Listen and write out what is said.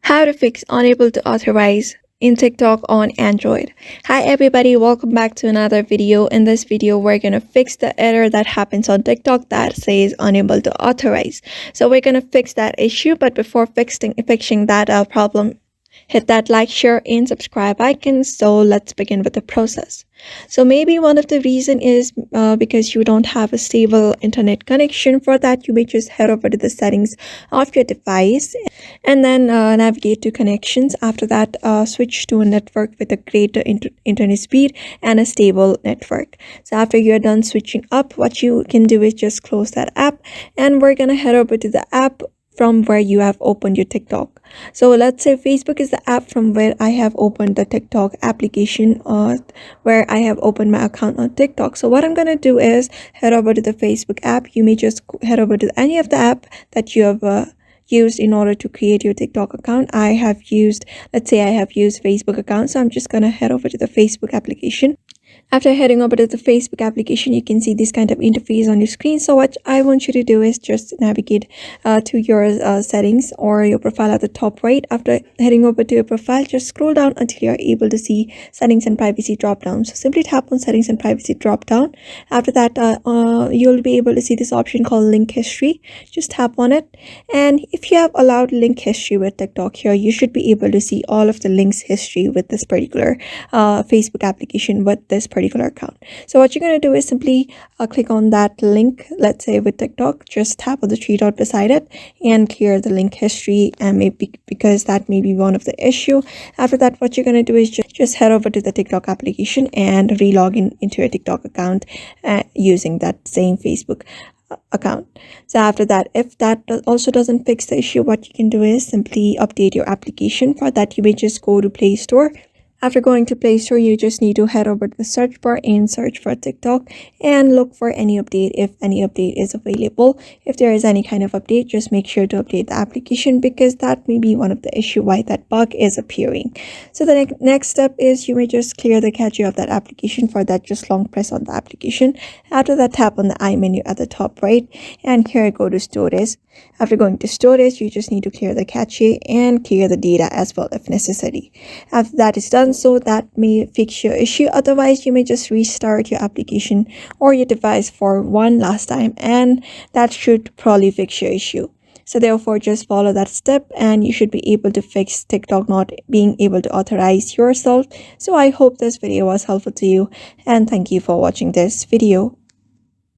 How to fix unable to authorize in TikTok on Android. Hi everybody, welcome back to another video. In this video, we're going to fix the error that happens on TikTok that says unable to authorize. So we're going to fix that issue, but before fixing that problem, hit that like, share, and subscribe icon. So let's begin with the process. So maybe one of the reason is because you don't have a stable internet connection. For that, you may just head over to the settings of your device and then navigate to connections. After that, switch to a network with a greater internet speed and a stable network. So after you're done switching up, what you can do is just close that app, and we're gonna head over to the app from where you have opened your TikTok. So let's say Facebook is the app from where I have opened the TikTok application, or where I have opened my account on TikTok. So what I'm going to do is head over to the Facebook app. You may just head over to any of the app that you have used in order to create your TikTok account. Let's say I have used Facebook account. So I'm just going to head over to the Facebook application. After heading over to the Facebook application, you can see this kind of interface on your screen. So what I want you to do is just navigate to your settings or your profile at the top right. After heading over to your profile, just scroll down until you're able to see settings and privacy drop down. So simply tap on settings and privacy drop down. After that, you'll be able to see this option called link history. Just tap on it. And if you have allowed link history with TikTok here, you should be able to see all of the links history with this particular Facebook application with this particular account. So what you're going to do is simply click on that link. Let's say with TikTok, just tap on the three dot beside it and clear the link history, and maybe because that may be one of the issue. After that, what you're going to do is just head over to the TikTok application and relog into your TikTok account using that same Facebook account. So after that, if that also doesn't fix the issue, what you can do is simply update your application. For that, you may just go to Play Store. After going to Play Store, you just need to head over to the search bar and search for TikTok and look for any update if any update is available. If there is any kind of update, just make sure to update the application, because that may be one of the issue why that bug is appearing. So the next step is you may just clear the cache of that application. For that, just long press on the application. After that, tap on the I menu at the top right, and here go to storage. After going to storage, you just need to clear the cache and clear the data as well if necessary. After that is done, so that may fix your issue. Otherwise, you may just restart your application or your device for one last time, and that should probably fix your issue. So therefore, just follow that step and you should be able to fix TikTok not being able to authorize yourself. So I hope this video was helpful to you, and thank you for watching this video.